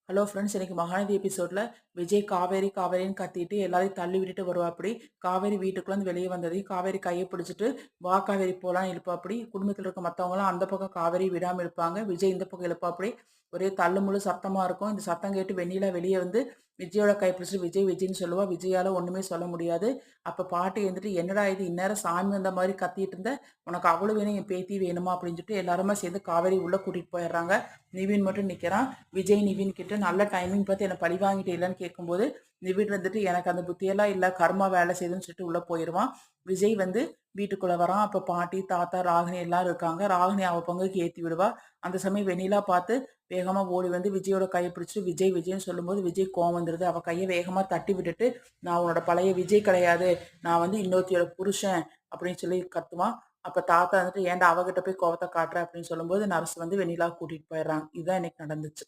Hello friends, இன்னைக்கு மகாநதி எபிசோட்ல விஜய் காவேரி காவேரின்னு கத்திட்டு எல்லாரையும் தள்ளி விட்டுட்டு வருவாப்படி. காவேரி வீட்டுக்குள்ள இருந்து வெளியே வந்ததையும் காவேரி கையை பிடிச்சிட்டு வா காவேரி போலாம் இழுப்பாப்படி. குடும்பத்தில் இருக்க மற்றவங்களாம் அந்த பக்கம் காவேரி விடாமல் இருப்பாங்க. விஜய் இந்த பக்கம் இழுப்பாப்படி. ஒரே தள்ளுமுள்ளு சத்தமா இருக்கும். இந்த சத்தம் கேட்டு வெண்ணிலா வெளியே வந்து விஜயோட கை பிடிச்சிட்டு விஜய் விஜய்ன்னு சொல்லுவா. விஜயால ஒண்ணுமே சொல்ல முடியாது. அப்ப பாட்டி வந்துட்டு என்னடா இது இந்நேரம் சாமி வந்த மாதிரி கத்திட்டு இருந்த, உனக்கு அவ்வளவு வேணும் என் பேத்தி வேணுமா அப்படின்னு சொல்லிட்டு எல்லாருமே சேர்ந்து காவேரி உள்ள கூட்டிட்டு போயிடுறாங்க. நிவின் மட்டும் நிக்கிறான். விஜய் நிவின் கிட்ட நல்ல டைமிங் பார்த்து என்னை பழி வாங்கிட்டு இல்லைன்னு கேட்கும்போது நிவின் வந்துட்டு எனக்கு அந்த புத்தியெல்லாம் இல்லை, கர்மா வேலை செய்யுதுன்னு சொல்லிட்டு உள்ள போயிடுவான். விஜய் வந்து வீட்டுக்குள்ள வரான். அப்ப பாட்டி தாத்தா ராகினி எல்லாரும் இருக்காங்க. ராகினி அவ பங்குக்கு ஏத்தி விடுவா. அந்த சமயம் வெண்ணிலா பார்த்து வேகமா ஓடி வந்து விஜயோட கையை பிடிச்சிட்டு விஜய் விஜய்ன்னு சொல்லும்போது விஜய் கோவம் வந்துடுது. அவ கையை வேகமா தட்டி விட்டுட்டு நான் உன்னோட பழைய விஜய் கிடையாது, நான் வந்து இன்னொருத்தியோட புருஷன் அப்படின்னு சொல்லி கத்துவான். அப்ப தாத்தா வந்துட்டு ஏன்டா அவகிட்ட போய் கோவத்தை காட்டுற அப்படின்னு சொல்லும்போது நர்ஸ் வந்து வெண்ணிலா கூட்டிட்டு போயிடுறாங்க. இதுதான் இன்னைக்கு நடந்துச்சு.